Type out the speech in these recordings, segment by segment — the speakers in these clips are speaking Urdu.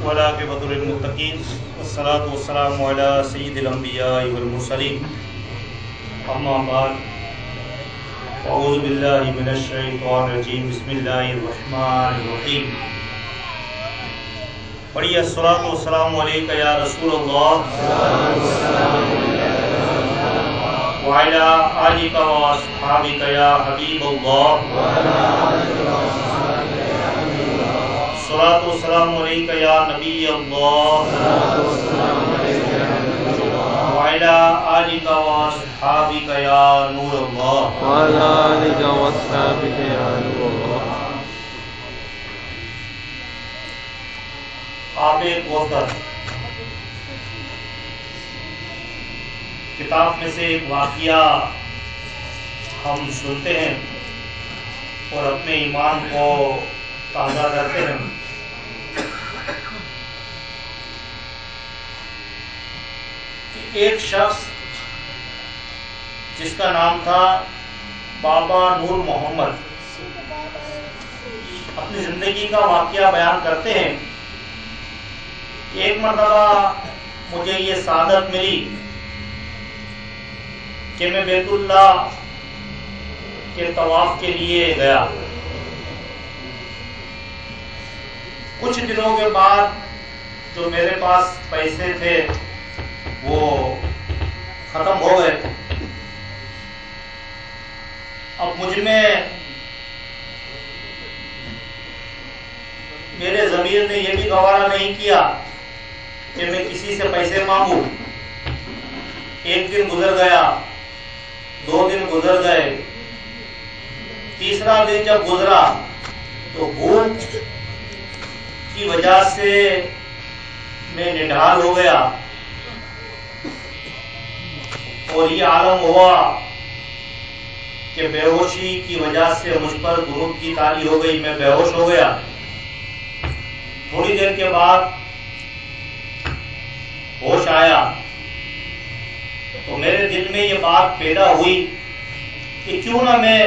والعاقبۃ للمتقین والصلاۃ والسلام علی سید الانبیاء والمرسلین اما بعد اعوذ باللہ من الشیطان الرجیم بسم اللہ الرحمن الرحیم پڑھیے الصلاۃ والسلام علیک یا رسول اللہ وعلی آلک واصحابک یا حبیب اللہ الصلاۃ والسلام علیک یا نبی اللہ وعلی آلک واصحابک یا نور اللہ وعلى آلك وأصحابك يا نور الله. آپ محترم، کتاب میں سے ایک واقعہ ہم سنتے ہیں اور اپنے ایمان کو تازہ کرتے ہیں۔ کہ ایک شخص جس کا نام تھا بابا نور محمد اپنی زندگی کا واقعہ بیان کرتے ہیں کہ ایک مرتبہ مجھے یہ سعادت ملی کہ میں بیت اللہ کے طواف کے لیے گیا۔ کچھ دنوں کے بعد جو میرے پاس پیسے تھے وہ ختم ہو گئے۔ اب مجھ میں میرے ضمیر نے یہ بھی گوارا نہیں کیا کہ میں کسی سے پیسے مانگوں۔ ایک دن گزر گیا، 2 دن گزر گئے، تیسرا دن جب گزرا تو بھوک کی وجہ سے میں نڈھال ہو گیا اور یہ عالم ہوا کہ بے ہوشی کی وجہ سے مجھ پر درود کی تالی ہو گئی، میں بے ہوش ہو گیا۔ تھوڑی دیر کے بعد ہوش آیا تو میرے دل میں یہ بات پیدا ہوئی کہ کیوں نہ میں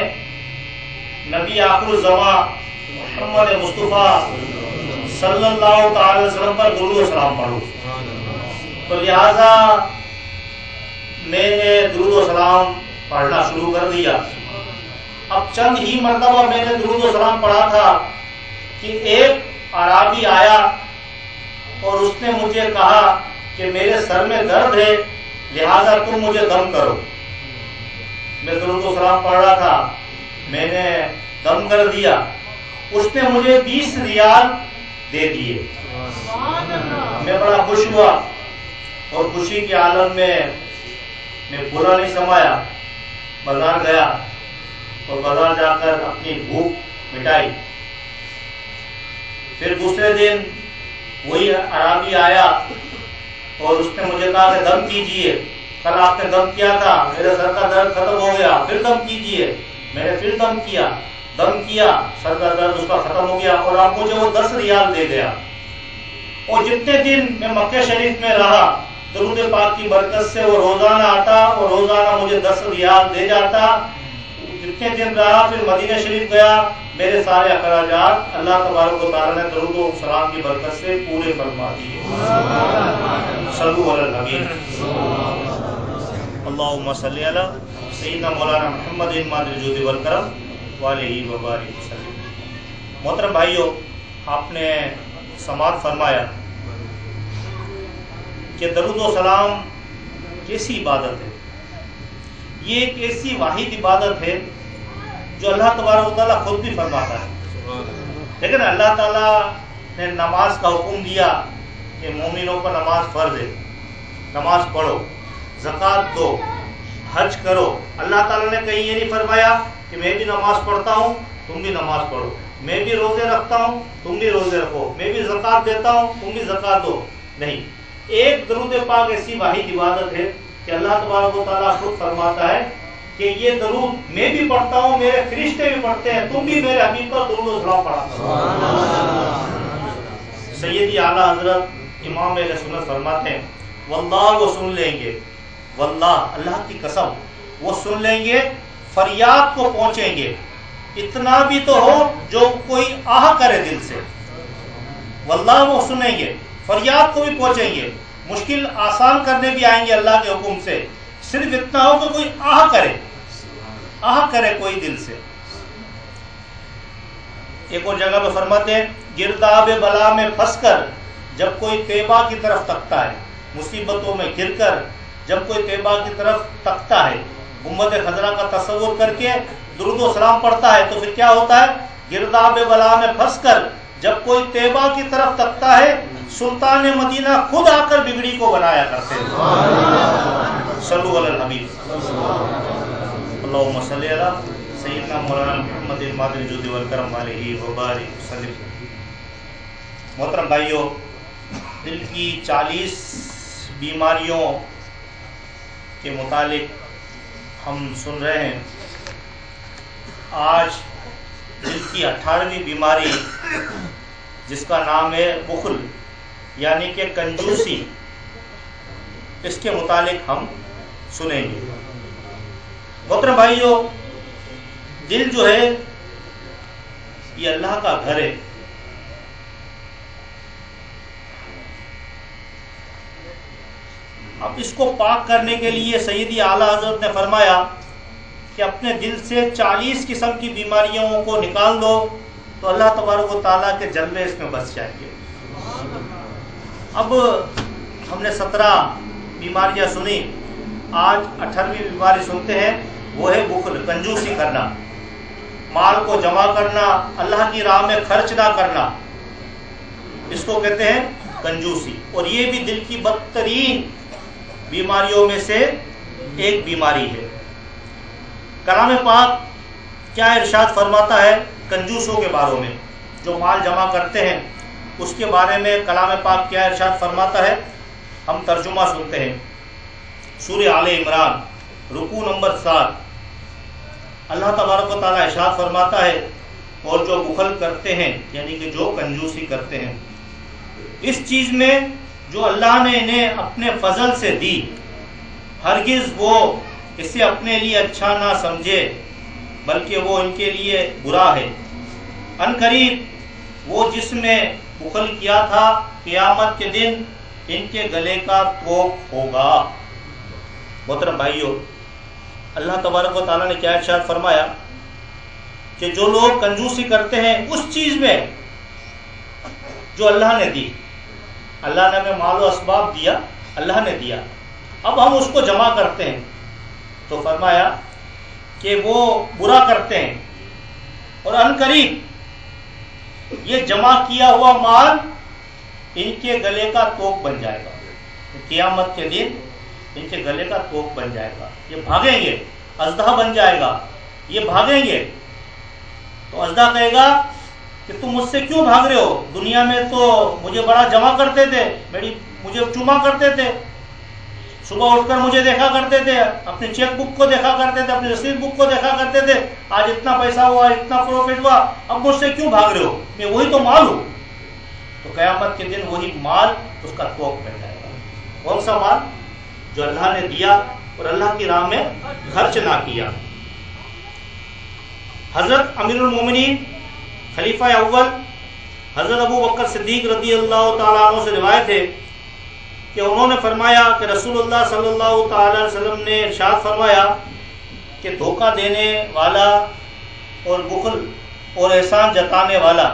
نبی آخر الزمان محمد مصطفیٰ صلی اللہ تعالی وسلم پر درود و سلام پڑھوں۔ تو لہذا میں نے درود و سلام پڑھنا شروع کر دیا۔ اب چند ہی مرتبہ میں نے درود و سلام پڑھا تھا کہ ایک اعرابی آیا اور اس نے مجھے کہا کہ میرے سر میں درد ہے لہذا تم مجھے دم کرو۔ میں درود و سلام پڑھ رہا تھا، میں نے دم کر دیا۔ اس نے مجھے 20 ریال دے دیے۔ میں بڑا خوش ہوا اور خوشی کے عالم میں بولا نہیں سمایا، بازار گیا اور بازار جا کر اپنی بھوک مٹائی۔ پھر دوسرے دن وہی اعرابی آیا اور اس نے مجھے کہا کہ دم کیجئے، کل آپ نے دم کیا تھا، میرے سر کا درد ختم ہو گیا، پھر دم کیجئے۔ میں نے پھر دم کیا، سر کا درد اس کا ختم ہو گیا اور آپ مجھے وہ 10 ریال دے گیا۔ اور جتنے دن میں مکہ شریف میں رہا درود پاک کی برکت سے وہ روزانہ آتا اور روزانہ مجھے 10 ریال دے جاتا۔ جتنے دن رہا پھر مدینہ شریف گیا، میرے سارے اخراجات اللہ تبارک و تعالی نے درود و سلام کی برکت سے پورے فرما دیے۔ صلو علی الحبیب اللہم صلی علی سیدنا مولانا محمد مادر الجود والکرم وعلیہ وبارک وسلم۔ محترم بھائیو، آپ نے سماعت فرمایا کہ درود و سلام کیسی عبادت ہے۔ یہ ایک ایسی واحد عبادت ہے جو اللہ تبارک و تعالیٰ خود بھی فرماتا ہے۔ لیکن اللہ تعالیٰ نے نماز کا حکم دیا کہ مومنوں پر نماز فرض ہے، نماز پڑھو، زکوٰۃ دو، حج کرو۔ اللہ تعالیٰ نے کہیں یہ نہیں فرمایا کہ میں بھی نماز پڑھتا ہوں تم بھی نماز پڑھو، میں بھی روزے رکھتا ہوں تم بھی روزے رکھو، میں بھی زکوٰۃ دیتا ہوں تم بھی زکوٰۃ دو۔ نہیں، ایک درود پاک ایسی واحد عبادت ہے کہ اللہ تبارک و تعالیٰ خود فرماتا ہے کہ یہ درود میں بھی پڑھتا ہوں، میرے فرشتے بھی پڑھتے ہیں، تم بھی میرے حبیب پر درود و سلام پڑھا۔ سیدی اعلیٰ حضرت امام اہل سنت فرماتے ہیں واللہ وہ سن لیں گے، واللہ اللہ کی قسم وہ سن لیں گے، فریاد کو پہنچیں گے، اتنا بھی تو ہو جو کوئی آہ کرے دل سے، واللہ وہ سنیں گے، فریاد کو بھی پہنچیں گے، مشکل آسان کرنے بھی آئیں گے اللہ کے حکم سے، صرف اتنا ہو کہ کوئی آہ کرے کوئی دل سے۔ ایک اور جگہ پہ فرماتے ہیں گرداب بلا میں پھنس کر جب کوئی طیبہ کی طرف تکتا ہے، مصیبتوں میں گر کر جب کوئی طیبہ کی طرف تکتا ہے، گنبد خضرا کا تصور کر کے درود و سلام پڑھتا ہے، تو پھر کیا ہوتا ہے؟ گرداب بلا میں پھنس کر جب کوئی طیبہ کی طرف تکتا ہے، سلطان مدینہ خود آ کر بگڑی کو بنایا کرتے ہیں۔ صلو علی الحبیب، اللہم صلی علی سیدنا مولانا محمد المادر الجود والکرم علیہ وبارک وسلم۔ محترم بھائیوں، دل کی 40 بیماریوں کے متعلق ہم سن رہے ہیں۔ آج دل کی 18ویں بیماری جس کا نام ہے بخل یعنی کہ کنجوسی، اس کے متعلق ہم سنیں گے۔ محترم بھائیوں، دل جو ہے یہ اللہ کا گھر ہے۔ اب اس کو پاک کرنے کے لیے سیدی اعلیٰ حضرت نے فرمایا کہ اپنے دل سے 40 قسم کی بیماریوں کو نکال دو تو اللہ تبارک و تعالیٰ کے جلوے اس میں بس جائیں گے۔ اب ہم نے 17 بیماریاں سنی، آج 18ویں بیماری سنتے ہیں، وہ ہے بخل، کنجوسی کرنا، مال کو جمع کرنا، اللہ کی راہ میں خرچ نہ کرنا، اس کو کہتے ہیں کنجوسی۔ اور یہ بھی دل کی بدترین بیماریوں میں سے ایک بیماری ہے۔ کلام پاک کیا ارشاد فرماتا ہے کنجوسوں کے بارے میں، جو مال جمع کرتے ہیں، اس کے بارے میں کلام پاک کیا ارشاد فرماتا ہے؟ ہم ترجمہ سنتے ہیں۔ سورہ آل عمران رکوع نمبر 7، اللہ تبارک و تعالیٰ ارشاد فرماتا ہے اور جو بخل کرتے ہیں یعنی کہ جو کنجوسی کرتے ہیں اس چیز میں جو اللہ نے انہیں اپنے فضل سے دی، ہرگز وہ اسے اپنے لیے اچھا نہ سمجھے بلکہ وہ ان کے لیے برا ہے۔ ان قریب وہ جس میں بخل کیا تھا قیامت کے دن ان کے گلے کا توق ہوگا۔ محترم بھائیوں، اللہ تبارک و تعالیٰ نے کیا ارشاد فرمایا کہ جو لوگ کنجوسی کرتے ہیں اس چیز میں جو اللہ نے دی، اللہ نے ہمیں مال و اسباب دیا، اللہ نے دیا، اب ہم اس کو جمع کرتے ہیں، تو فرمایا کہ وہ برا کرتے ہیں، اور ان قریب یہ جمع کیا ہوا مال ان کے گلے کا توق بن جائے گا، قیامت کے دن ان کے گلے کا توق بن جائے گا، یہ بھاگیں گے، اژدہا بن جائے گا، یہ بھاگیں گے۔ تو اژدہا کہے گا کہ تم مجھ سے کیوں بھاگ رہے ہو؟ دنیا میں تو مجھے بڑا جمع کرتے تھے، مجھے چوما کرتے تھے، صبح اٹھ کر مجھے دیکھا کرتے تھے، اپنی چیک بک کو دیکھا کرتے تھے، اپنی رسید بک کو دیکھا کرتے تھے، آج اتنا پیسہ ہوا، اتنا پروفٹ ہوا، اب مجھ سے کیوں بھاگ رہے ہو؟ میں وہی تو مال ہوں۔ تو قیامت کے دن وہی مال اس کا توق بن جائے گا۔ کون سا مال؟ جو اللہ نے دیا اور اللہ کی راہ میں خرچ نہ کیا۔ حضرت امیر المومنین خلیفہ اول حضرت ابو بکر صدیق رضی اللہ تعالیٰ عنہ سے روایت ہے کہ انہوں نے فرمایا کہ رسول اللہ صلی اللہ تعالی علیہ وسلم نے ارشاد فرمایا کہ دھوکہ دینے والا اور بخل اور احسان جتانے والا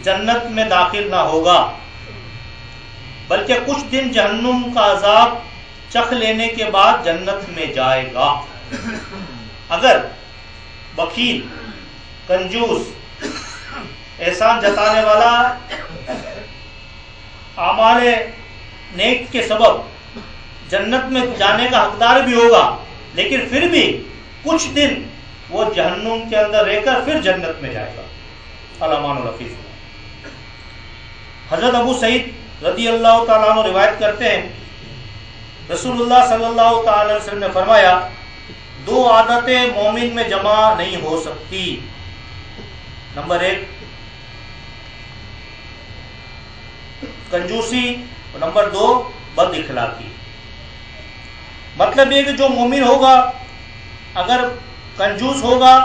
جنت میں داخل نہ ہوگا، بلکہ کچھ دن جہنم کا عذاب چکھ لینے کے بعد جنت میں جائے گا۔ اگر بخیل، کنجوس، احسان جتانے والا اعمال نیک کے سبب جنت میں جانے کا حقدار بھی ہوگا، لیکن پھر بھی کچھ دن وہ جہنم کے اندر رہ کر پھر جنت میں جائے گا۔ الامان الحفیظ حضرت ابو سعید رضی اللہ تعالیٰ عنہ روایت کرتے ہیں رسول اللہ صلی اللہ تعالی علیہ وسلم نے فرمایا 2 عادتیں مومن میں جمع نہیں ہو سکتی۔ نمبر 1 کنجوسی، اور نمبر 2 بد اخلاقی۔ مطلب یہ کہ جو مومن ہوگا اگر کنجوس ہوگا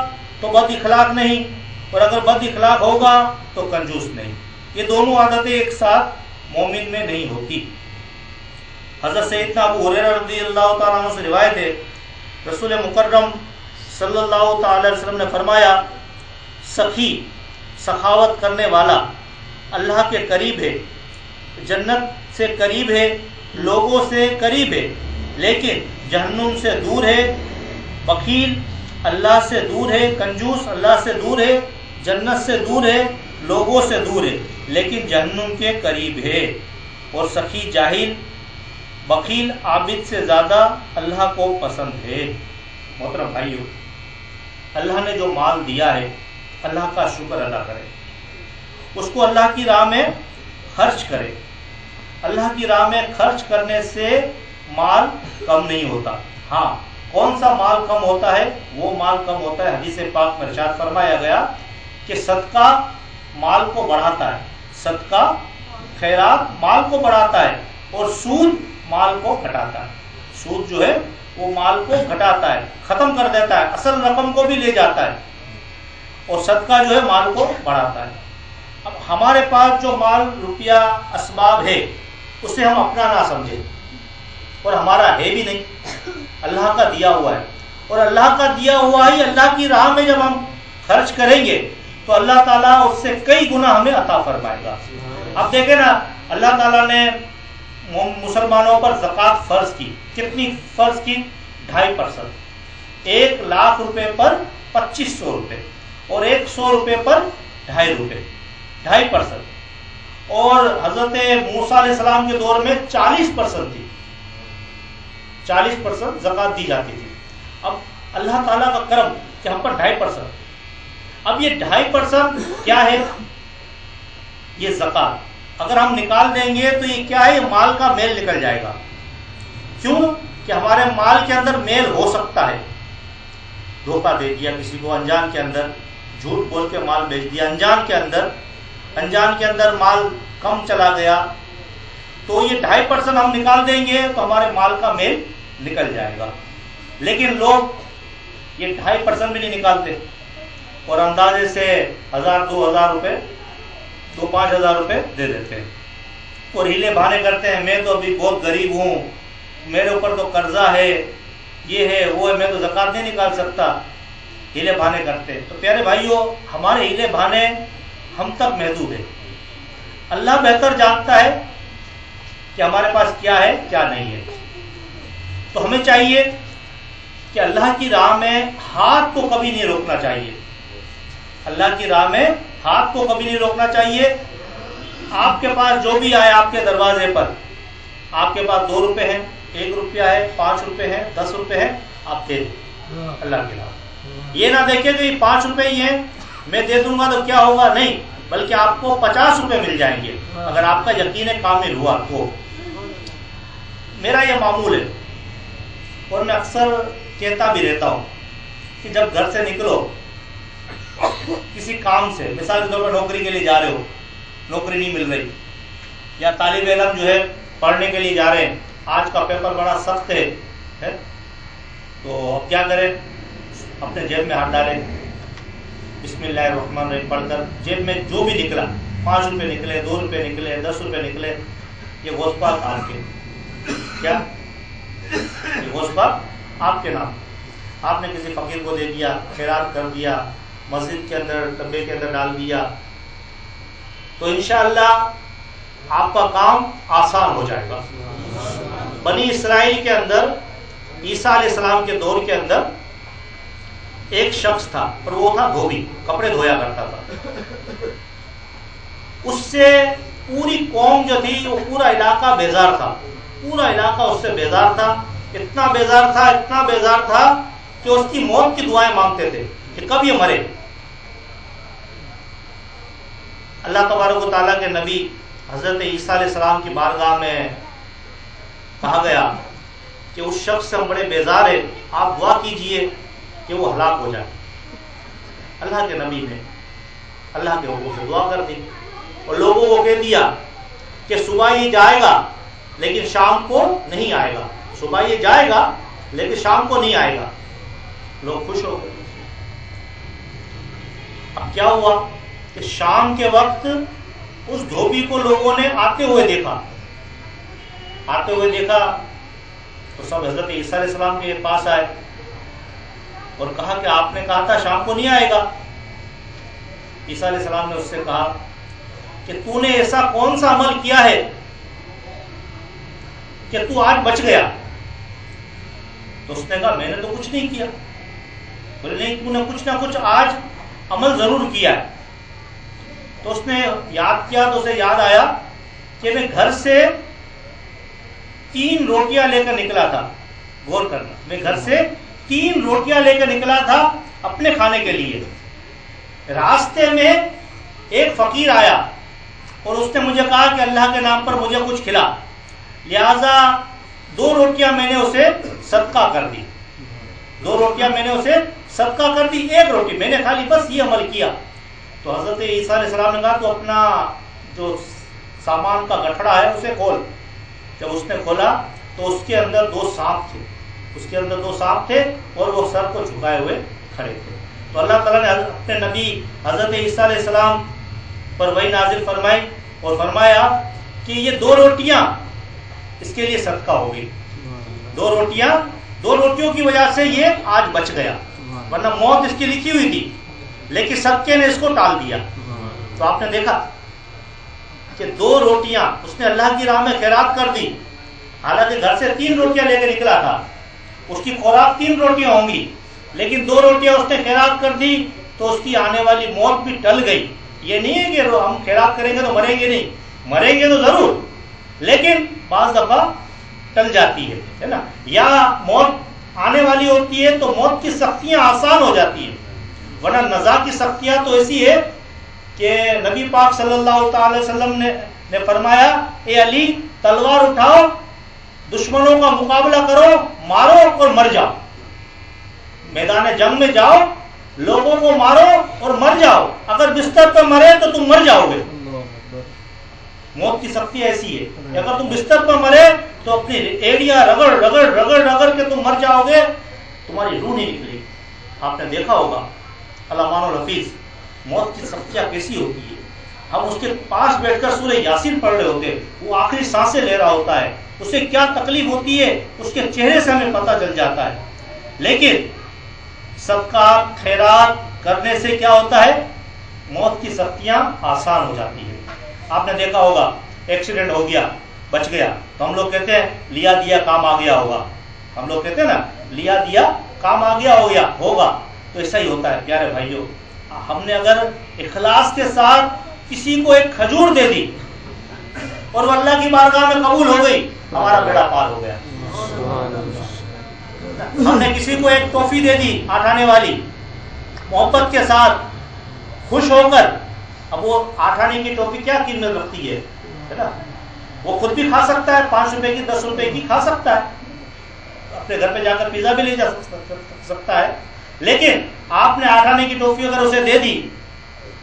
تو بد اخلاق نہیں، اور اگر بد اخلاق ہوگا تو کنجوس نہیں۔ یہ دونوں عادتیں ایک ساتھ مومن میں نہیں ہوتی. حضرت سیدنا ابو ہریرہ رضی اللہ تعالیٰ عنہ سے روایت ہے، رسول مکرم صلی اللہ تعالی علیہ وسلم نے فرمایا، سخی سخاوت کرنے والا اللہ کے قریب ہے، جنت سے قریب ہے، لوگوں سے قریب ہے، لیکن جہنم سے دور ہے. بخیل اللہ سے دور ہے، کنجوس اللہ سے دور ہے، جنت سے دور ہے، لوگوں سے دور ہے، لیکن جہنم کے قریب ہے. اور سخی جاہل بخیل عابد سے زیادہ اللہ کو پسند ہے. محترم بھائیو، اللہ نے جو مال دیا ہے اللہ کا شکر ادا کرے، اس کو اللہ کی راہ میں خرچ کرے. اللہ کی راہ میں خرچ کرنے سے مال کم نہیں ہوتا. ہاں، کون سا مال کم ہوتا ہے؟ وہ مال کم ہوتا ہے، حدیث پاک میں ارشاد فرمایا گیا کہ صدقہ مال کو بڑھاتا ہے، صدقہ خیرات مال کو بڑھاتا ہے، اور سود مال کو گھٹاتا ہے. سود جو ہے وہ مال کو گھٹاتا ہے، ختم کر دیتا ہے، اصل رقم کو بھی لے جاتا ہے، اور صدقہ جو ہے مال کو بڑھاتا ہے. اب ہمارے پاس جو مال روپیہ اسباب ہے اسے ہم اپنا نہ سمجھیں، اور ہمارا ہے بھی نہیں، اللہ کا دیا ہوا ہے، اور اللہ کا دیا ہوا ہی اللہ کی راہ میں جب ہم خرچ کریں گے تو اللہ تعالیٰ اس سے کئی گنا ہمیں عطا فرمائے گا. اب دیکھیں نا، اللہ تعالیٰ نے مسلمانوں پر زکوٰۃ فرض کی. کتنی فرض کی؟ 2.5%. 1 لاکھ روپے پر 2500 روپے، اور 100 روپے پر 2.5 روپے، 2.5%. اور حضرت موسیٰ علیہ السلام کے دور میں 40% تھی، 40% زکوٰۃ دی جاتی تھی. اب اللہ تعالیٰ کا کرم کہ ہم پر 2.5%. اب یہ 2.5% کیا ہے؟ یہ زکوٰۃ اگر ہم نکال دیں گے تو یہ کیا ہے؟ یہ مال کا میل نکل جائے گا. کیوں کہ ہمارے مال کے اندر میل ہو سکتا ہے. دھوکہ دے دیا کسی کو انجان کے اندر، جھوٹ بول کے مال بیچ دیا انجان کے اندر مال کم چلا گیا، تو یہ 2.5% ہم نکال دیں گے تو ہمارے مال کا میل نکل جائے گا. لیکن لوگ یہ 2.5% بھی نہیں نکالتے، اور اندازے سے 1000-2000 روپے 5,000 روپے دے دیتے ہیں، اور ہیلے بہانے کرتے ہیں، میں تو ابھی بہت غریب ہوں، میرے اوپر تو قرضہ ہے، یہ ہے وہ ہے، میں تو زکوٰۃ نہیں نکال سکتا. ہیلے بہانے کرتے ہیں. تو پیارے بھائیوں، ہمارے ہیلے بہانے ہم تک محدود ہیں. اللہ بہتر جانتا ہے کہ ہمارے پاس کیا ہے کیا نہیں ہے. تو ہمیں چاہیے کہ اللہ کی راہ میں ہاتھ کو کبھی نہیں روکنا چاہیے. اللہ کی راہ میں ہاتھ کو کبھی نہیں روکنا چاہیے. آپ کے پاس جو بھی آئے آپ کے دروازے پر، آپ کے پاس 2 روپے ہیں، 1 روپیہ ہے، 5 روپے ہیں، 10 روپے ہیں، آپ دے دیں اللہ کے راہ. یہ نہ دیکھیں کہ 5 روپے ہی ہیں، میں دے دوں گا تو کیا ہوگا، نہیں، بلکہ آپ کو 50 روپے مل جائیں گے اگر آپ کا یقین کامل ہوا تو. میرا یہ معمول ہے، اور میں اکثر کہتا بھی رہتا ہوں کہ جب گھر سے نکلو کسی کام سے، مثال کے طور پر نوکری کے لیے جا رہے ہو، نوکری نہیں مل رہی، یا طالب علم جو ہے پڑھنے کے لیے جا رہے ہیں، آج کا پیپر بڑا سخت ہے، تو اب کیا کریں؟ اپنے جیب میں ہاتھ ڈالیں، بسم اللہ الرحمن الرحیم پڑھ کر جیب میں جو بھی نکلا، 5 روپے نکلے، 2 روپے نکلے، 10 روپے نکلے، یہ غوث پاک آپ کے، کیا یہ غوث پاک آپ کے نام. آپ نے کسی فقیر کو دے دیا، خیرات کر دیا، مسجد کے اندر ڈبے کے اندر ڈال دیا، تو انشاءاللہ آپ کا کام آسان ہو جائے گا. بنی اسرائیل کے اندر عیسیٰ علیہ السلام کے دور کے اندر ایک شخص تھا، اور وہ تھا دھوبی، کپڑے دھویا کرتا تھا. اس سے پوری قوم جو تھی، وہ پورا علاقہ بیزار تھا، پورا علاقہ اس سے بیزار تھا. اتنا بیزار تھا کہ اس کی موت کی دعائیں مانگتے تھے کہ کب یہ مرے. اللہ تبارک و تعالیٰ کے نبی حضرت عیسیٰ علیہ السلام کی بارگاہ میں کہا گیا کہ اس شخص سے ہم بڑے بیزار ہیں، آپ دعا کیجئے کہ وہ ہلاک ہو جائے. اللہ کے نبی نے اللہ کے حکم سے دعا کر دی، اور لوگوں کو کہہ دیا کہ صبح یہ جائے گا لیکن شام کو نہیں آئے گا، صبح یہ جائے گا لیکن شام کو نہیں آئے گا. لوگ خوش ہو گئے. اب کیا ہوا کہ شام کے وقت اس دھوبی کو لوگوں نے آتے ہوئے دیکھا تو سب حضرت عیسیٰ علیہ السلام کے پاس آئے اور کہا کہ آپ نے کہا تھا شام کو نہیں آئے گا. عیسیٰ علیہ السلام نے اس سے کہا کہ تو نے ایسا کون سا عمل کیا ہے کہ تو آج بچ گیا؟ تو اس نے کہا میں نے تو کچھ نہیں کیا. بولے نہیں، تو نے کچھ نہ کچھ آج عمل ضرور کیا ہے. تو اس نے یاد کیا تو اسے یاد آیا کہ میں گھر سے 3 روٹیاں لے کر نکلا تھا. غور کرنا، میں گھر سے 3 روٹیاں لے کر نکلا تھا اپنے کھانے کے لیے. راستے میں ایک فقیر آیا اور اس نے مجھے کہا کہ اللہ کے نام پر مجھے کچھ کھلا، لہذا 2 روٹیاں میں نے اسے صدقہ کر دی. 2 روٹیاں میں نے اسے صدقہ کر دی، 1 روٹی میں نے کھا لی، بس یہ عمل کیا. تو حضرت عیسیٰ علیہ السلام نے کہا تو اپنا جو سامان کا گٹھڑا ہے اسے کھول. جب اس نے کھولا تو اس کے اندر 2 سانپ تھے اور وہ سر کو جھکائے ہوئے کھڑے تھے. تو اللہ تعالیٰ نے اپنے نبی حضرت عیسیٰ علیہ السلام پر وحی نازل فرمائی اور فرمایا کہ یہ 2 روٹیاں اس کے لیے صدقہ ہوگی. 2 روٹیوں کی وجہ سے یہ آج بچ گیا، ورنہ موت اس کی لکھی ہوئی تھی، لیکن صدقے نے اس کو ٹال دیا. تو آپ نے دیکھا کہ 2 روٹیاں اس نے اللہ کی راہ میں خیرات کر دی. حالانکہ گھر سے 3 روٹیاں لے کے نکلا تھا، اس کی خوراک 3 روٹیاں ہوں گی، لیکن 2 روٹیاں اس نے خیرات کر دی تو اس کی آنے والی موت بھی ٹل گئی. یہ نہیں ہے کہ ہم خیرات کریں گے تو مریں گے، نہیں، مریں گے تو ضرور، لیکن بعض دفعہ ٹل جاتی ہے نا، یا موت آنے والی ہوتی ہے تو موت کی سختیاں آسان ہو جاتی ہیں. ورنہ نزا کی سختیاں تو ایسی ہے کہ نبی پاک صلی اللہ تعالی وسلم نے فرمایا اے علی تلوار اٹھاؤ، دشمنوں کا مقابلہ کرو، مارو اور مر جاؤ. میدان جنگ میں جاؤ، لوگوں کو مارو اور مر جاؤ. اگر بستر پر مرے تو تم مر جاؤ گے. موت کی سختی ایسی ہے کہ اگر تم بستر پر مرے تو اپنی ایڑیاں رگڑ کے تم مر جاؤ گے، تمہاری روح نہیں نکلے گی. آپ نے دیکھا ہوگا علامہ الحفیظ موت کی سختیاں کیسی ہوتی ہے. ہم اس کے پاس بیٹھ کر سورہ یاسین پڑھ رہے ہوتے ہیں، وہ آخری سانسیں لے رہا ہوتا ہے، اسے کیا تکلیف ہوتی ہے اس کے چہرے سے ہمیں پتہ چل جاتا ہے. لیکن صدقات خیرات کرنے سے کیا ہوتا ہے؟ موت کی سختیاں آسان ہو جاتی ہیں. آپ نے دیکھا ہوگا ایکسیڈنٹ ہو گیا، بچ گیا، تو ہم لوگ کہتے ہیں لیا دیا کام آ گیا ہوگا. ہم لوگ کہتے ہیں نا لیا دیا کام آ گیا ہوگا. تو ایسا ہی ہوتا ہے پیارے بھائیوں. ہم نے اگر اخلاص کے ساتھ کسی کو ایک کھجور دے دی اور وہ اللہ کی بارگاہ میں قبول ہو گئی، ہمارا بیڑا پار ہو گیا. ہم نے کسی کو ایک ٹافی دے دی آٹھانے والی، محبت کے ساتھ خوش ہو کر. اب وہ آٹھانے کی ٹوپی کیا قیمت رکھتی ہے نا، وہ خود بھی کھا سکتا ہے، 5 روپے کی 10 روپے کی کھا سکتا ہے، اپنے گھر پہ جا کر پیزا بھی لے جا سکتا ہے. لیکن آپ نے آٹھانے کی ٹوپی اگر اسے دے دی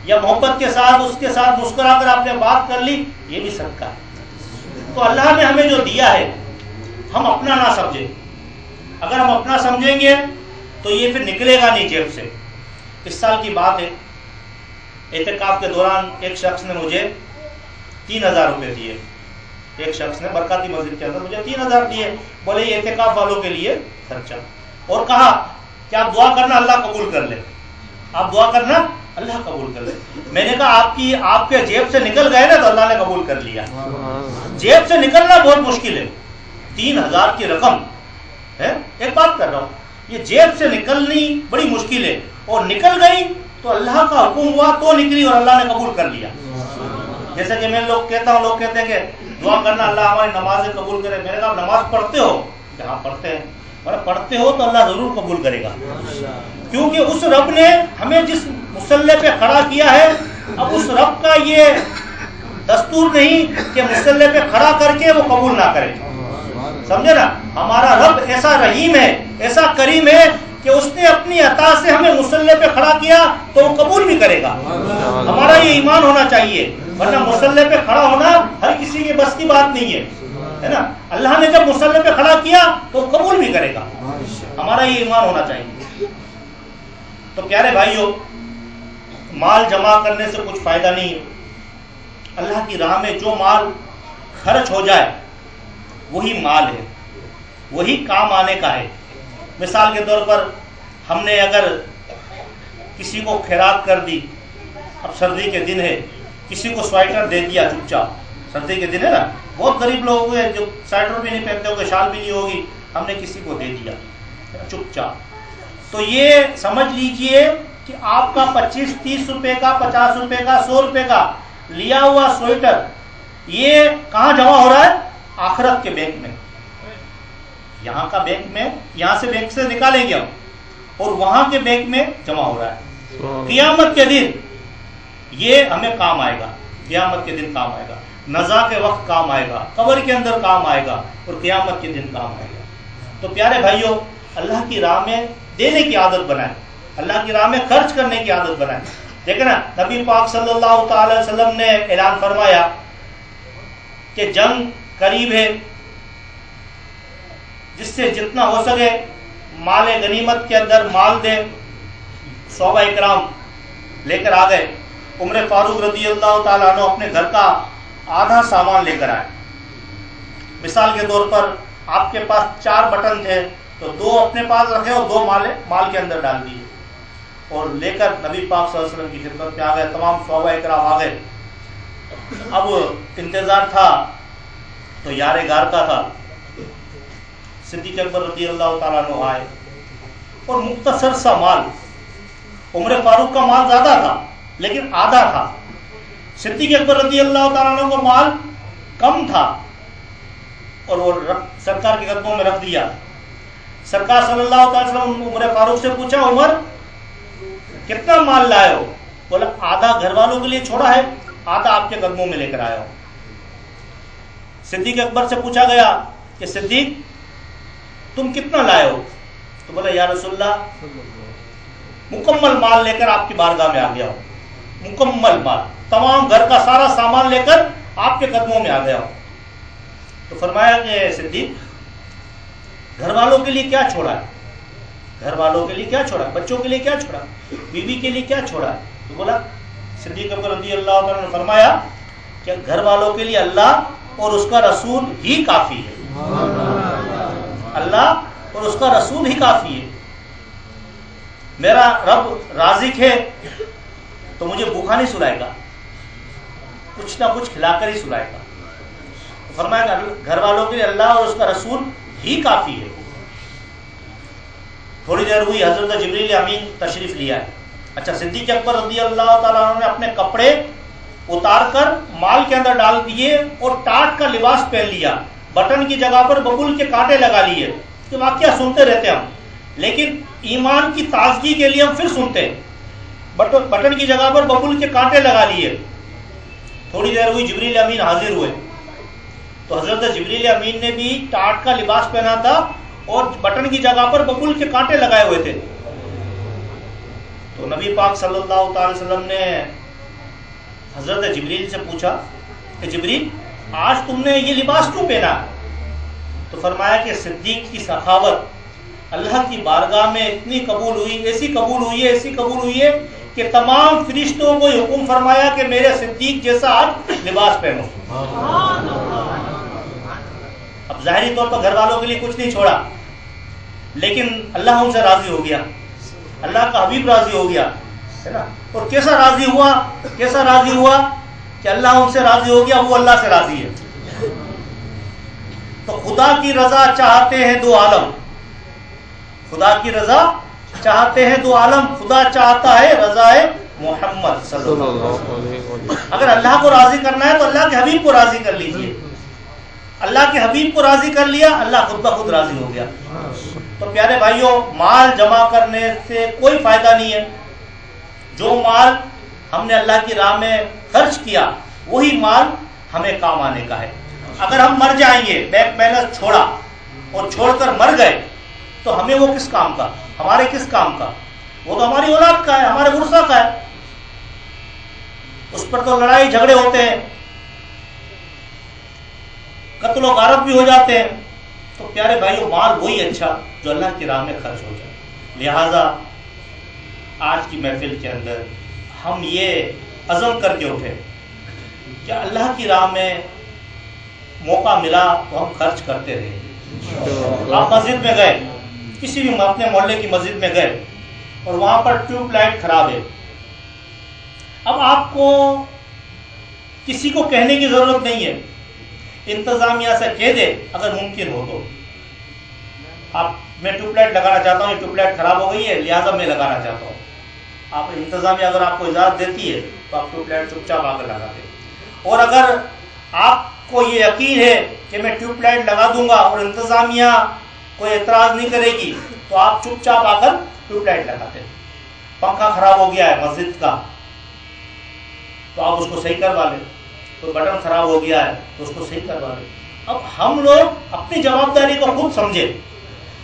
یا محبت کے ساتھ اس کے ساتھ مسکرا کر آپ نے بات کر لی، یہ بھی صدقہ ہے. تو اللہ نے ہمیں جو دیا ہے ہم اپنا نہ سمجھیں. اگر ہم اپنا سمجھیں گے تو یہ پھر نکلے گا نہیں جیب سے. اس سال کی بات ہے، اعتکاف کے دوران ایک شخص نے مجھے 3000 روپے دیے. ایک شخص نے برکاتی مسجد کے اندر مجھے 3000 دیے. بولے یہ اعتکاف والوں کے لیے خرچہ، اور کہا کہ آپ دعا کرنا اللہ قبول کر لے، آپ دعا کرنا اللہ قبول کر لے. میں نے کہا آپ کے جیب سے نکل گئے نا تو اللہ نے قبول کر لیا. جیب سے نکلنا بہت مشکل ہے، 3000 کی رقم ہے، ایک بات کر رہا ہوں، یہ جیب سے نکلنی بڑی مشکل ہے، اور نکل گئی تو اللہ کا حکم ہوا تو نکلی اور اللہ نے قبول کر لیا. جیسے کہ میں لوگ کہتا ہوں، لوگ کہتے ہیں کہ دعا کرنا اللہ ہماری نمازیں قبول کرے. میں نے کہا نماز پڑھتے ہو؟ جہاں پڑھتے ہیں. پڑھتے ہو تو اللہ ضرور قبول کرے گا، کیونکہ اس رب نے ہمیں جس مصلی پہ کھڑا کیا ہے، اب اس رب کا یہ دستور نہیں کہ مصلی پہ کھڑا کر کے وہ قبول نہ کرے. سمجھے نا، ہمارا رب ایسا رحیم ہے، ایسا کریم ہے کہ اس نے اپنی عطا سے ہمیں مصلی پہ کھڑا کیا تو وہ قبول بھی کرے گا. ہمارا یہ ایمان ہونا چاہیے، ورنہ مصلی پہ کھڑا ہونا ہر کسی کے بس کی بات نہیں ہے نا. اللہ نے جب مصلی پہ کھڑا کیا تو قبول بھی کرے گا. ہمارا یہ ایمان ہونا چاہیے. تو پیارے بھائیوں، مال جمع کرنے سے کچھ فائدہ نہیں ہے. اللہ کی راہ میں جو مال خرچ ہو جائے وہی مال ہے، وہی کام آنے کا ہے۔ مثال کے طور پر ہم نے اگر کسی کو خیرات کر دی، اب سردی کے دن ہے، کسی کو سویٹر دے دیا چپ چاپ، سردی کے دن ہے نا، بہت غریب لوگ ہوئے جو سویٹر بھی نہیں پہنتے ہوگے، شال بھی نہیں ہوگی، ہم نے کسی کو دے دیا چپ چاپ، تو یہ سمجھ لیجئے کہ آپ کا 25-30 روپے کا، 50 روپے کا، 100 روپے کا لیا ہوا سویٹر یہ کہاں جمع ہو رہا ہے؟ آخرت کے بینک میں۔ یہاں کا بینک میں، یہاں سے بینک سے نکالیں گے ہم، اور وہاں کے بینک میں جمع ہو رہا ہے۔ قیامت کے دن یہ ہمیں کام آئے گا، قیامت کے دن کام آئے گا، نزا کے وقت کام آئے گا، قبر کے اندر کام آئے گا، اور قیامت کے دن کام آئے گا۔ تو پیارے بھائیوں، اللہ کی راہ میں دینے کی عادت بنائیں، اللہ کی راہ میں خرچ کرنے کی عادت بنائیں۔ دیکھیں نا، نبی پاک صلی اللہ تعالی علیہ وسلم نے اعلان فرمایا کہ جنگ قریب ہے، جس سے جتنا ہو سکے مال غنیمت کے اندر مال دے۔ صحابہ اکرام لے کر آ گئے، عمر فاروق رضی اللہ تعالیٰ عنہ اپنے گھر کا آدھا سامان لے کر آئے۔ مثال کے طور پر آپ کے پاس 4 بٹن تھے تو 2 اپنے پاس رکھے اور 2 مال کے اندر ڈال دیے، اور لے کر نبی پاک صلی اللہ علیہ وسلم کی خدمت میں آ گئے۔ تمام صحابہ اکرام آ گئے۔ اب انتظار تھا تو یار غار کا تھا، صدیق اکبر رضی اللہ تعالیٰ عنہ آئے، اور مختصر سا مال، عمر فاروق کا مال زیادہ تھا لیکن آدھا تھا، صدیق اکبر رضی اللہ تعالیٰ عنہ کو مال کم تھا، اور وہ سرکار کے قدموں میں رکھ دیا۔ سرکار صلی اللہ علیہ وسلم عمر فاروق سے پوچھا، عمر کتنا مال لائے ہو؟ بولا آدھا گھر والوں کے لیے چھوڑا ہے، آدھا آپ کے قدموں میں لے کر آیا ہوں۔ صدیق اکبر سے پوچھا گیا کہ صدیق تم کتنا لائے ہو؟ تو بولا یا رسول اللہ مکمل مال لے کر آپ کی بارگاہ میں آ گیا ہوں، مکمل مال، تمام گھر کا سارا سامان لے کر آپ کے قدموں میں آ گیا ہوں۔ تو فرمایا کہ صدیق گھر والوں کے لیے کیا چھوڑا ہے؟ گھر والوں کے لیے کیا چھوڑا ہے؟ بچوں کے لیے کیا چھوڑا ہے؟ بیوی کے لیے کیا چھوڑا ہے؟ تو بولا صدیق اکبر رضی اللہ تعالیٰ نے فرمایا کہ گھر والوں کے لیے اللہ اور اس کا رسول ہی کافی ہے، اللہ اور اس کا رسول ہی کافی ہے۔ میرا رب رازق ہے تو مجھے بھوکا نہیں سلائے گا، کچھ نہ کچھ کھلا کر ہی سلائے گا۔ فرمایا کہ گھر والوں کے لیے اللہ اور اس کا رسول ہی کافی ہے۔ تھوڑی دیر ہوئی، حضرت جبریل امین تشریف لیا ہے۔ اچھا، صدیق اکبر رضی اللہ تعالیٰ عنہ نے اپنے کپڑے اتار کر مال کے اندر ڈال دیے اور ٹاٹ کا لباس پہن لیا، بٹن کی جگہ پر ببول کے کانٹے لگا لیے۔ یہ واقعہ سنتے رہتے ہم، لیکن ایمان کی تازگی کے لیے ہم پھر سنتے ہیں، بٹن کی جگہ پر ببول کے کانٹے لگا لیے۔ تھوڑی دیر ہوئی، جبریل امین حاضر ہوئے، تو حضرت جبریل امین نے بھی ٹاٹ کا لباس پہنا تھا اور بٹن کی جگہ پر ببول کے کانٹے لگائے ہوئے تھے۔ تو نبی پاک صلی اللہ تعالی وسلم نے حضرت جبریل سے پوچھا کہ جبریل آج تم نے یہ لباس کیوں پہنا؟ تو فرمایا کہ صدیق کی سخاوت اللہ کی بارگاہ میں اتنی قبول ہوئی، ایسی قبول ہوئی ہے کہ تمام فرشتوں کو حکم فرمایا کہ میرے صدیق جیسا آج لباس پہنو۔ اب ظاہری طور پر گھر والوں کے لیے کچھ نہیں چھوڑا، لیکن اللہ ان سے راضی ہو گیا، اللہ کا حبیب راضی ہو گیا، ہے نا؟ اور کیسا راضی ہوا کہ اللہ ان سے راضی ہو گیا، وہ اللہ سے راضی ہے۔ تو خدا کی رضا چاہتے ہیں دو عالم، خدا کی رضا چاہتے ہیں دو عالم، خدا چاہتا ہے رضا محمد صلی اللہ علیہ وسلم۔ اگر اللہ کو راضی کرنا ہے تو اللہ کے حبیب کو راضی کر لیجئے، اللہ کے حبیب کو راضی کر لیا، اللہ خود بخود راضی ہو گیا۔ تو پیارے بھائیوں، مال جمع کرنے سے کوئی فائدہ نہیں ہے۔ جو مال ہم نے اللہ کی راہ میں خرچ کیا وہی مال ہمیں کام آنے کا ہے۔ اگر ہم مر جائیں گے، بینک بیلنس چھوڑا اور چھوڑ کر مر گئے تو ہمیں وہ کس کام کا، ہمارے کس کام کا؟ وہ تو ہماری اولاد کا ہے، ہمارے ورثہ کا ہے، اس پر تو لڑائی جھگڑے ہوتے ہیں، قتل و غارت بھی ہو جاتے ہیں۔ تو پیارے بھائیو، مال وہی اچھا جو اللہ کی راہ میں خرچ ہو جائے۔ لہذا آج کی محفل کے اندر ہم یہ عزم کر کے اٹھے کہ اللہ کی راہ میں موقع ملا تو ہم خرچ کرتے رہے. آپ مسجد میں گئے, کسی بھی اپنے محلے کی مسجد میں گئے اور وہاں پر ٹیوب لائٹ خراب ہے. اب آپ کو کسی کو کہنے کی ضرورت نہیں ہے, انتظامیہ سے کہہ دے اگر ممکن ہو تو. آپ میں ٹیوب لائٹ لگانا چاہتا ہوں, یہ ٹیوب لائٹ خراب ہو گئی ہے لہٰذا میں لگانا چاہتا ہوں. آپ انتظامیہ اگر آپ کو اجازت دیتی ہے تو آپ ٹیوب لائٹ چپ چاپ آ کر لگا دیں. اور اگر آپ کو یہ یقین ہے کہ میں ٹیوب لائٹ لگا دوں گا اور انتظامیہ کوئی اعتراض نہیں کرے گی تو آپ چپ چاپ آ کر ٹیوب لائٹ لگاتے. پنکھا خراب ہو گیا ہے مسجد کا تو آپ اس کو صحیح کروا لیں. کوئی بٹن خراب ہو گیا ہے تو اس کو صحیح کروا لیں. اب ہم لوگ اپنی جوابداری کو خود سمجھے.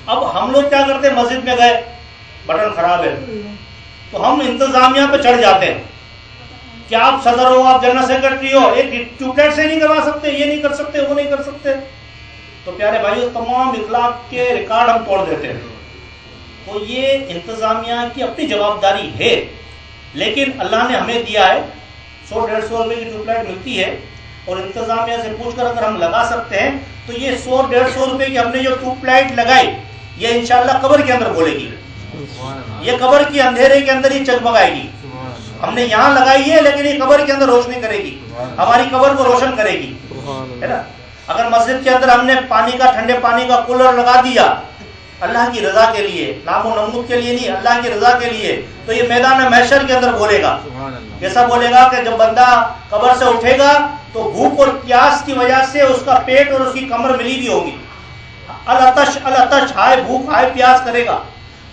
اب ہم لوگ کیا کرتے ہیں, مسجد میں گئے بٹن خراب ہے تو ہم انتظامیہ پہ چڑھ جاتے ہیں کہ آپ صدر ہو, آپ جنرل سیکرٹری ہو, ایک ٹیوب لائٹ سے نہیں کروا سکتے, یہ نہیں کر سکتے, وہ نہیں کر سکتے. تو پیارے بھائیو, تمام اخلاق کے ریکارڈ ہم توڑ دیتے ہیں. تو یہ انتظامیہ کی اپنی جوابداری ہے, لیکن اللہ نے ہمیں دیا ہے 100-150 روپے کی ٹیوب لائٹ ملتی ہے اور انتظامیہ سے پوچھ کر اگر ہم لگا سکتے ہیں تو یہ 100-150 روپے کی ہم نے جو ٹیوب لائٹ لگائی یہ انشاءاللہ قبر کے اندر بولے گی, یہ قبر کے اندھیرے کے اندر ہی چگمگائے گی. ہم نے یہاں لگائی ہے لیکن یہ قبر کے اندر روشنی کرے گی, ہماری قبر کو روشن کرے گی, ہے نا. اگر مسجد کے اندر ہم نے پانی کا, ٹھنڈے پانی کا کولر لگا دیا اللہ کی رضا کے لیے, نام و نمود کے لیے نہیں, اللہ کی رضا کے لیے, تو یہ میدان محشر کے اندر بولے گا. کیسا بولے گا کہ جب بندہ قبر سے اٹھے گا تو بھوک اور پیاس کی وجہ سے اس کا پیٹ اور اس کی کمر ملی بھی ہوگی, العطش العطش, ہائے بھوک ہائے پیاس کرے گا.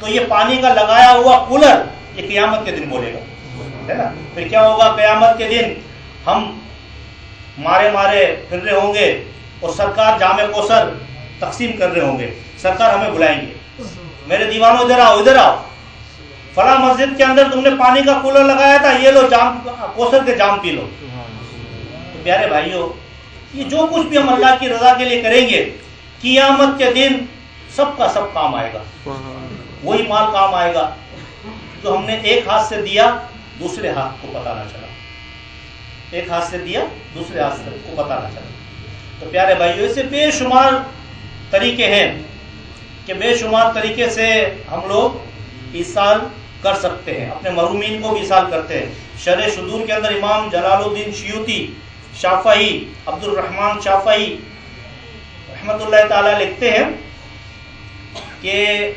تو یہ پانی کا لگایا ہوا کولر یہ قیامت کے دن بولے گا, ہے نا. پھر کیا ہوگا, قیامت کے دن ہم مارے مارے پھر رہے ہوں گے اور سرکار جام کوثر تقسیم کر رہے ہوں گے. سرکار ہمیں بلائیں گے, میرے دیوانوں ادھر آؤ, ادھر آؤ, فلاں مسجد کے اندر تم نے پانی کا کولر لگایا تھا, یہ لو جام کوثر کے جام پی لو. تو پیارے بھائیو, یہ جو کچھ بھی ہم اللہ کی رضا کے لیے کریں گے قیامت کے دن سب کا سب کام آئے گا. وہی مال کام آئے گا جو ہم نے ایک ہاتھ سے دیا دوسرے ہاتھ کو پتہ نہ چلا, ایک ہاتھ سے دیا دوسرے ہاتھ سے کو پتہ نہ چلا. تو پیارے بھائیو, ایسے بے شمار طریقے ہیں کہ بے شمار طریقے سے ہم لوگ ایصال کر سکتے ہیں, اپنے مرحومین کو بھی ایصال کرتے ہیں. شرح صدور کے اندر امام جلال الدین سیوطی شافعی, عبد الرحمن شافعی رحمۃ اللہ تعالی لکھتے ہیں کہ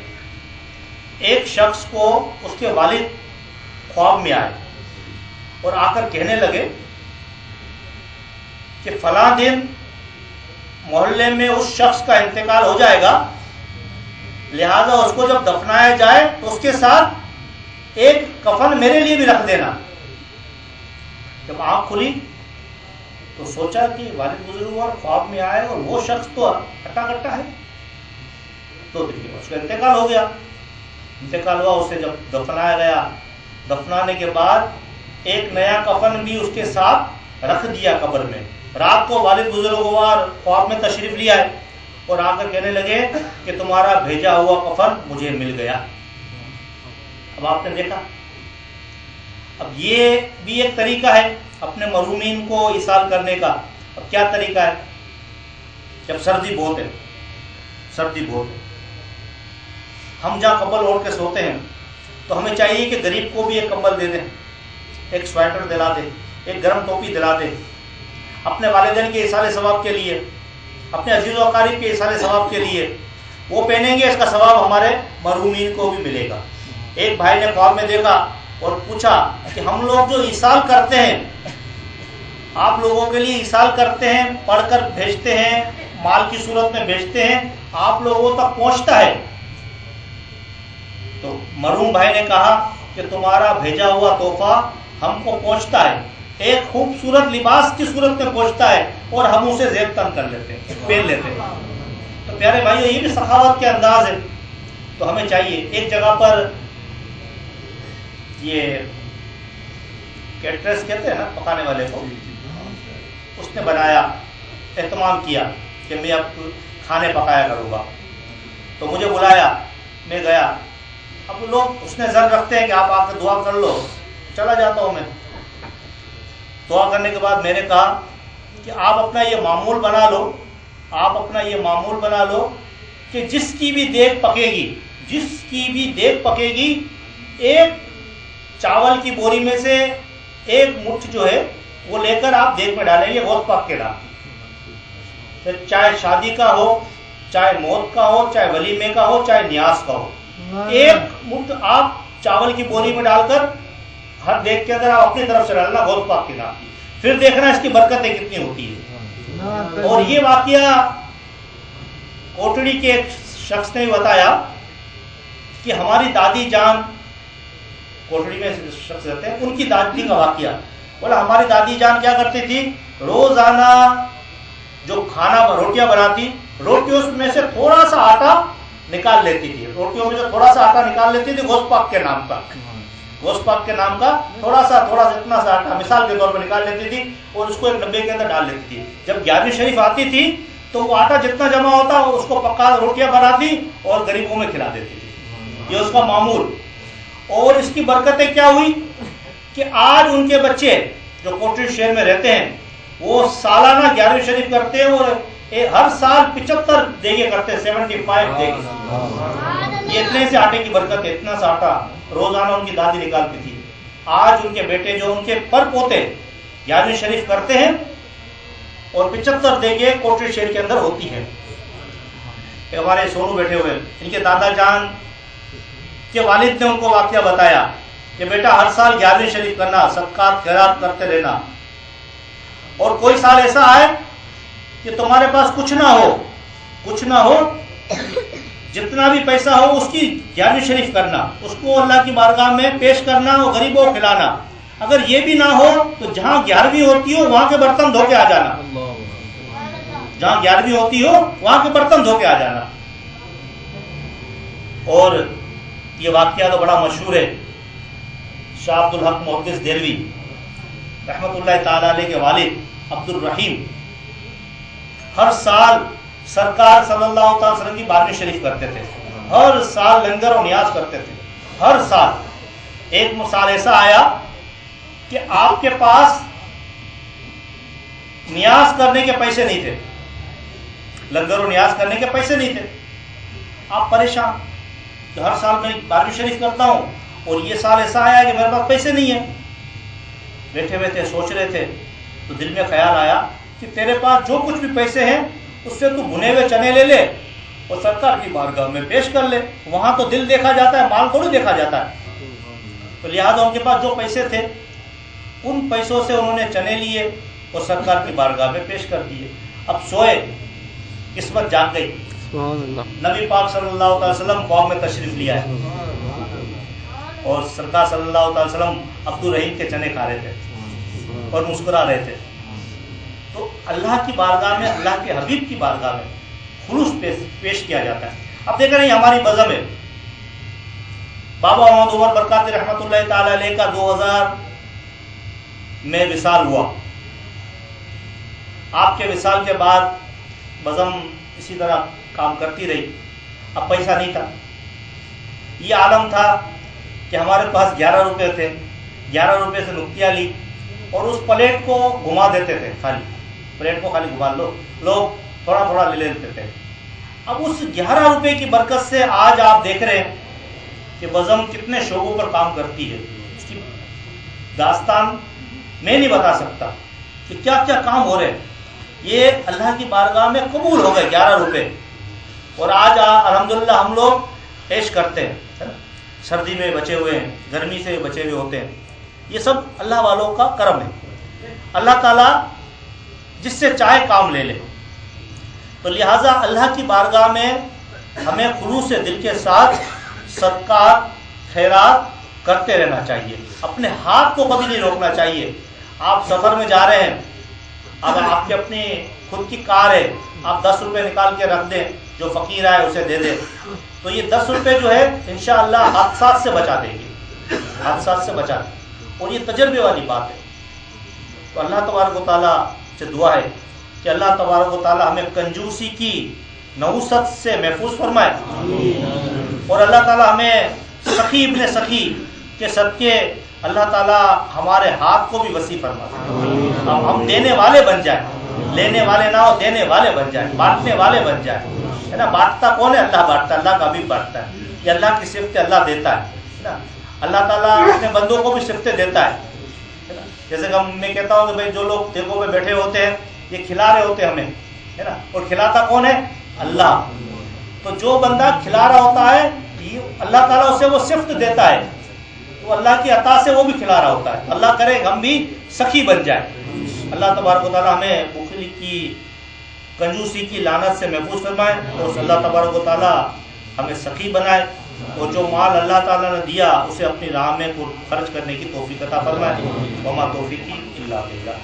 ایک شخص کو اس کے والد خواب میں آئے اور آ کر کہنے لگے کہ فلاں دن محلے میں اس شخص کا انتقال ہو جائے گا, لہذا اس کو جب دفنایا جائے تو اس کے ساتھ ایک کفن میرے لیے بھی رکھ دینا. جب آنکھ کھلی تو سوچا کہ والد بزرگ اور خواب میں آئے اور وہ شخص تو کٹا کٹا ہے, تو دیکھیے اس کا انتقال ہو گیا. انتقال ہوا, اسے جب دفنایا گیا, دفنانے کے بعد ایک نیا کفن بھی اس کے ساتھ رکھ دیا قبر میں. رات کو والد بزرگوار خواب میں تشریف لیا ہے اور آ کر کہنے لگے کہ تمہارا بھیجا ہوا کفن مجھے مل گیا. اب آپ نے دیکھا, اب یہ بھی ایک طریقہ ہے اپنے مرحومین کو ایصال کرنے کا. اب کیا طریقہ ہے, جب سردی بہت ہے, سردی بہت ہے, ہم جہاں کمبل اوڑھ کے سوتے ہیں تو ہمیں چاہیے کہ غریب کو بھی ایک کمبل دے دیں, ایک سویٹر دلا دیں, ایک گرم ٹوپی دلا دیں, اپنے والدین کے ایصال ثواب کے لیے, اپنے عزیز و اقارب کے ایصال ثواب کے لیے. وہ پہنیں گے, اس کا ثواب ہمارے مرحومین کو بھی ملے گا. ایک بھائی نے خواب میں دیکھا اور پوچھا کہ ہم لوگ جو ایصال کرتے ہیں, آپ لوگوں کے لیے ایصال کرتے ہیں, پڑھ کر بھیجتے ہیں, مال کی صورت میں بھیجتے ہیں, آپ لوگوں تک پہنچتا ہے؟ تو مرحوم بھائی نے کہا کہ تمہارا بھیجا ہوا تحفہ ہم کو پہنچتا ہے, ایک خوبصورت لباس کی صورت میں پہنچتا ہے اور ہم اسے زیب تن کر لیتے ہیں, پہن لیتے ہیں. تو پیارے بھائیو, یہ بھی سخاوت کے انداز ہے. تو ہمیں چاہیے, ایک جگہ پر یہ کیٹرس کہتے ہیں نا پکانے والے کو, اس نے بنایا, اہتمام کیا کہ میں اب کھانے پکایا کروں گا. تو مجھے بلایا, میں گیا. اب لوگ اس نے ظن رکھتے ہیں کہ آپ آ کے دعا کر لو, چلا جاتا ہوں میں. دعا کرنے کے بعد میں نے کہا کہ آپ اپنا یہ معمول بنا لو، آپ اپنا یہ معمول بنا لو کہ جس کی بھی دیگ پکے گی، جس کی بھی دیگ پکے گی، ایک چاول کی بوری میں سے ایک مٹھ جو ہے وہ لے کر آپ دیگ میں ڈالیں گے غوث پاک کے نام، پھر چاہے شادی کا ہو، چاہے موت کا ہو، چاہے ولیمے کا ہو، چاہے نیاز کا ہو، ایک مٹھ آپ چاول کی بوری میں ڈال کر ہر دیگ کے اندر آپ اپنی طرف سے ڈالنا غوث پاک کے نام، پھر دیکھنا اس کی برکتیں کتنی ہوتی ہے۔ اور یہ واقعہ کوٹڑی کے ایک شخص نے بتایا کہ ہماری دادی جان، کوٹڑی میں شخص رہتے ہیں، ان کی دادی کا واقعہ، بولا ہماری دادی جان کیا کرتی تھی، روزانہ جو کھانا روٹیاں بناتی، روٹیوں میں سے تھوڑا سا آٹا نکال لیتی تھی، روٹیوں میں سے تھوڑا سا آٹا نکال لیتی تھی غوث پاک کے نام کا، غوث پاک کے نام کا تھوڑا سا اتنا سا آٹا مثال کے طور پر نکال لیتی تھی اور اس کو ایک ڈبے کے اندر ڈال لیتی تھی۔ جب 11ویں شریف آتی تھی تو وہ آٹا جتنا جمع ہوتا اس کو پکا روٹیاں بناتی اور غریبوں میں کھلا دیتی تھی، یہ اس کا معمول۔ اور اس کی برکتیں کیا ہوئی کہ آج ان کے بچے جو کوٹڑی شہر میں رہتے ہیں وہ سالانہ 11ویں شریف کرتے ہیں اور ہر سال 75 دیگیں کرتے ہیں، 75 دیگیں۔ یہ اتنے سے آٹے کی برکت ہے، اتنا سا آٹا روزانہ ان کی دادی نکالتی تھی۔ آج ان کے بیٹے جو ان کے پر پوتے 11ویں شریف کرتے ہیں اور 75 دیگیں کوٹڑی شہر کے اندر ہوتی ہیں۔ ہمارے سونو بیٹھے ہوئے، ان کے دادا جان کے والد نے ان کو واقعہ بتایا کہ بیٹا ہر سال 11ویں شریف کرنا، صدقات خیرات کرتے رہنا، اور کوئی سال ایسا آئے کہ تمہارے پاس کچھ نہ ہو، جتنا بھی پیسہ ہو اس کی 11ویں شریف کرنا، اس کو اللہ کی بارگاہ میں پیش کرنا اور غریبوں کو کھلانا۔ اگر یہ بھی نہ ہو تو جہاں 11ویں ہوتی ہو وہاں کے برتن دھو کے آ جانا، جہاں 11ویں ہوتی ہو وہاں کے برتن دھو کے آ جانا۔ اور یہ واقعہ تو بڑا مشہور ہے، شاہ عبد الحق محدث دہلوی رحمۃ اللہ تعالی علیہ کے والد عبد الرحیم ہر سال سرکار صلی اللہ تعالی وسلم کی 12ویں شریف کرتے تھے، ہر سال لنگر و نیاز کرتے تھے، ہر سال۔ ایک سال ایسا آیا کہ آپ کے پاس نیاز کرنے کے پیسے نہیں تھے، لنگر و نیاز کرنے کے پیسے نہیں تھے، آپ پریشان کہ ہر سال میں 12ویں شریف کرتا ہوں اور یہ سال ایسا آیا کہ میرے پاس پیسے نہیں ہیں۔ بیٹھے ہوئے تھے، سوچ رہے تھے، تو دل میں خیال آیا کہ تیرے پاس جو کچھ بھی پیسے ہیں اس سے تو بھنے ہوئے چنے لے لے اور سرکار کی بارگاہ میں پیش کر لے، وہاں تو دل دیکھا جاتا ہے، مال تھوڑی دیکھا جاتا ہے۔ تو لہٰذا ان کے پاس جو پیسے تھے ان پیسوں سے انہوں نے چنے لیے اور سرکار کی بارگاہ میں پیش کر دیے۔ اب سوئے، قسمت جاگ گئی، نبی پاک صلی اللہ تعالی وسلم قوم میں تشریف لیا ہے اور سرکار صلی اللہ تعالی وسلم عبد الرحیم کے چنے کھا رہے تھے اور مسکرا رہے تھے۔ تو اللہ کی بارگاہ میں، اللہ کے حبیب کی بارگاہ میں خلوص پیش کیا جاتا ہے۔ اب دیکھ رہے ہیں ہماری بزم ہے، بابا محمد عمر برکاتی رحمۃ اللہ تعالی علیہ کا 2000 میں وصال ہوا۔ آپ کے وصال کے بعد بزم اسی طرح کام کرتی رہی۔ اب پیسہ نہیں تھا، یہ عالم تھا کہ ہمارے پاس 11 روپے تھے، 11 روپے سے نکتیاں لی اور اس پلیٹ کو گھما دیتے تھے، خالی پلیٹ کو خالی گھما لو، لوگ تھوڑا تھوڑا لے لیتے تھے۔ اب اس 11 روپے کی برکت سے آج آپ دیکھ رہے ہیں کہ بزم کتنے شعبوں پر کام کرتی ہے۔ اس کی داستان میں نہیں بتا سکتا کہ کیا کیا کام ہو رہے ہیں۔ یہ اللہ کی بارگاہ میں قبول ہو گئے 11 روپے، اور آج الحمدللہ ہم لوگ پیش کرتے ہیں، سردی میں بچے ہوئے ہیں، گرمی سے بچے ہوئے ہوتے ہیں۔ یہ سب اللہ والوں کا کرم ہے، اللہ تعالیٰ جس سے چاہے کام لے لے۔ تو لہٰذا اللہ کی بارگاہ میں ہمیں خلوص دل کے ساتھ صدقات خیرات کرتے رہنا چاہیے، اپنے ہاتھ کو کبھی نہیں روکنا چاہیے۔ آپ سفر میں جا رہے ہیں، اب آپ کی اپنی خود کی کار ہے، آپ 10 روپے نکال کے رکھ دیں، جو فقیر آئے اسے دے دیں، تو یہ 10 روپے جو ہے انشاءاللہ حادثات سے بچا دیں گے، حادثات سے بچا دیں، اور یہ تجربے والی بات ہے۔ تو اللہ تبارک و تعالیٰ سے دعا ہے کہ اللہ تبارک و تعالیٰ ہمیں کنجوسی کی نحوست سے محفوظ فرمائے، اور اللہ تعالیٰ ہمیں سخی ابن سخی کے صدقے اللہ تعالیٰ ہمارے ہاتھ کو بھی وسیع فرمائے، ہم دینے والے بن جائیں، لینے والے نہ ہو، دینے والے بن جائیں، بانٹنے والے بن جائیں، ہے نا. بانٹتا کون ہے؟ اللہ بانٹتا ہے، اللہ کا بھی بانٹتا ہے. یہ اللہ کی صفت اللہ دیتا ہے نا. اللہ تعالیٰ اپنے بندوں کو بھی صفتیں دیتا ہے نا. جیسے کہ میں کہتا ہوں کہ بھائی جو لوگ دیگوں پہ بیٹھے ہوتے ہیں یہ کھلا رہے ہوتے ہیں ہمیں، ہے نا، اور کھلاتا کون ہے؟ اللہ. تو جو بندہ کھلا رہا ہوتا ہے اللہ تعالیٰ اسے وہ صفت دیتا ہے، تو اللہ کی عطا سے وہ بھی کھلا رہا ہوتا ہے. اللہ کرے ہم بھی سخی بن جائیں. اللہ تبارک و تعالیٰ ہمیں بخلی کی، کنجوسی کی لعنت سے محفوظ فرمائے، اور اللہ تبارک و تعالیٰ ہمیں سخی بنائے، اور جو مال اللہ تعالیٰ نے دیا اسے اپنی راہ میں خرچ کرنے کی توفیق عطا فرمائے. وما توفیقی الا باللہ.